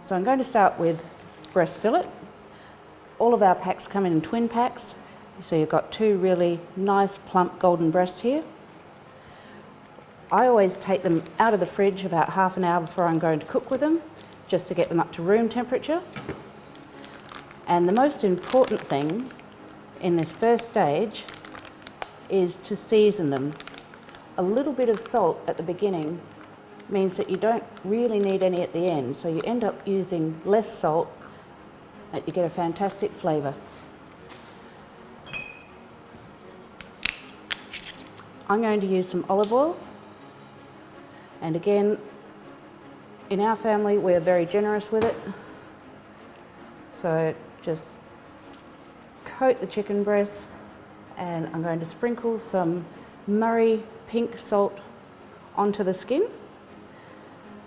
So I'm going to start with breast fillet. All of our packs come in twin packs. So you've got two really nice plump golden breasts here. I always take them out of the fridge about half an hour before I'm going to cook with them, just to get them up to room temperature. And the most important thing in this first stage is to season them. A little bit of salt at the beginning means that you don't really need any at the end, so you end up using less salt, but you get a fantastic flavour. I'm going to use some olive oil. And again, in our family, we're very generous with it. So just coat the chicken breast, and I'm going to sprinkle some Murray pink salt onto the skin.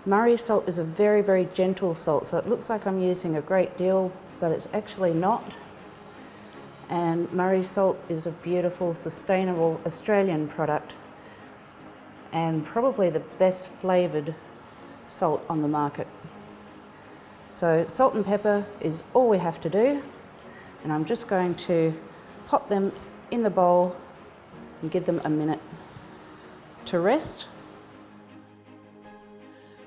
Murray salt is a very, very gentle salt, so it looks like I'm using a great deal, but it's actually not. And Murray salt is a beautiful, sustainable Australian product, and probably the best flavoured salt on the market. So salt and pepper is all we have to do, and I'm just going to pop them in the bowl and give them a minute to rest.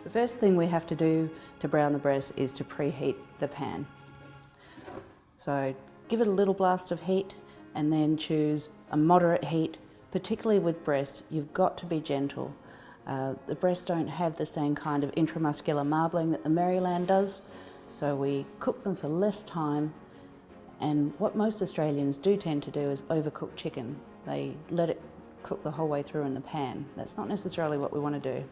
The first thing we have to do to brown the breast is to preheat the pan. So give it a little blast of heat and then choose a moderate heat. Particularly with breast, you've got to be gentle. The breasts don't have the same kind of intramuscular marbling that the Maryland does, so we cook them for less time. And what most Australians do tend to do is overcook chicken. They let it cook the whole way through in the pan. That's not necessarily what we want to do.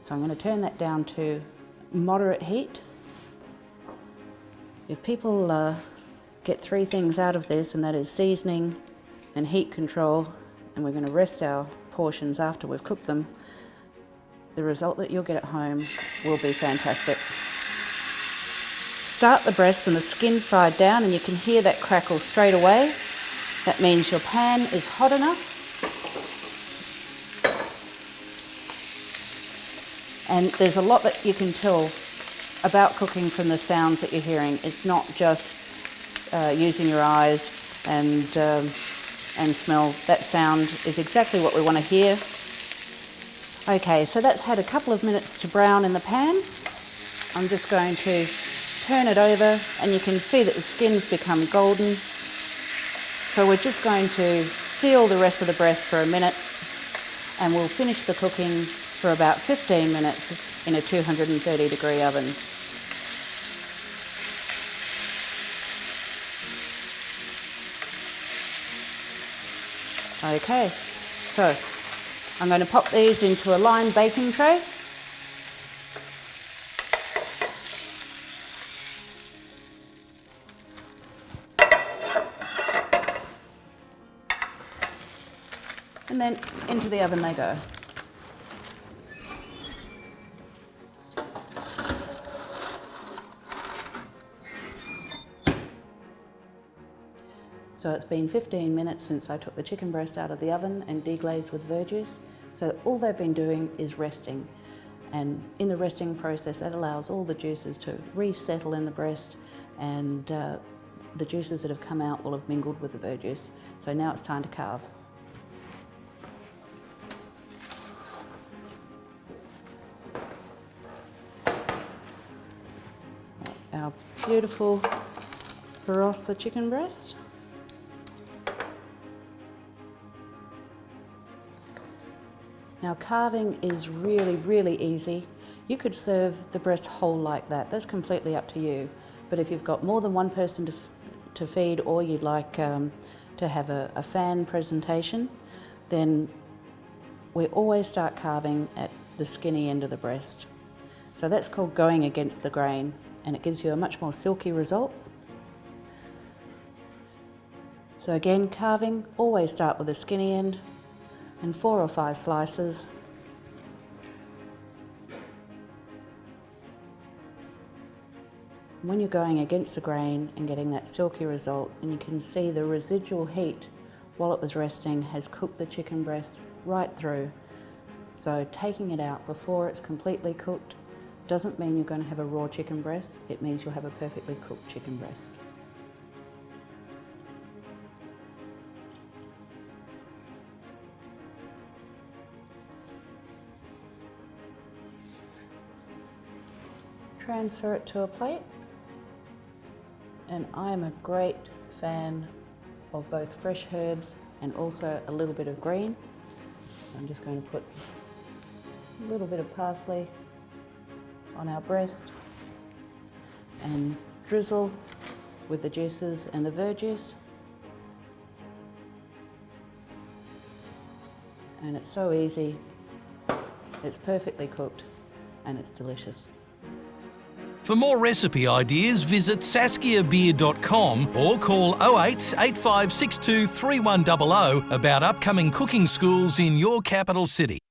So I'm going to turn that down to moderate heat. If people get three things out of this, and that is seasoning and heat control, and we're going to rest our portions after we've cooked them, the result that you'll get at home will be fantastic. Start the breast and the skin side down, and you can hear that crackle straight away. That means your pan is hot enough. And there's a lot that you can tell about cooking from the sounds that you're hearing. It's not just using your eyes and smell. That sound is exactly what we want to hear. Okay, so that's had a couple of minutes to brown in the pan. I'm just going to turn it over, and you can see that the skin's become golden. So we're just going to seal the rest of the breast for a minute, and we'll finish the cooking for about 15 minutes in a 230 degree oven. Okay, so I'm going to pop these into a lined baking tray. And then into the oven they go. So it's been 15 minutes since I took the chicken breast out of the oven and deglazed with verjuice. So all they've been doing is resting. And in the resting process, that allows all the juices to resettle in the breast, and the juices that have come out will have mingled with the verjuice. So now it's time to carve. Our beautiful Barossa chicken breast. Now carving is really, really easy. You could serve the breast whole like that. That's completely up to you. But if you've got more than one person to feed, or you'd like to have a fan presentation, then we always start carving at the skinny end of the breast. So that's called going against the grain, and it gives you a much more silky result. So again, carving, always start with the skinny end, and 4 or 5 slices. When you're going against the grain and getting that silky result, and you can see the residual heat while it was resting has cooked the chicken breast right through. So taking it out before it's completely cooked doesn't mean you're going to have a raw chicken breast, it means you'll have a perfectly cooked chicken breast. Transfer it to a plate, and I am a great fan of both fresh herbs and also a little bit of green. I'm just going to put a little bit of parsley on our breast and drizzle with the juices and the verjuice. And it's so easy, it's perfectly cooked and it's delicious. For more recipe ideas, visit saskiabeer.com or call 08 8562 3100 about upcoming cooking schools in your capital city.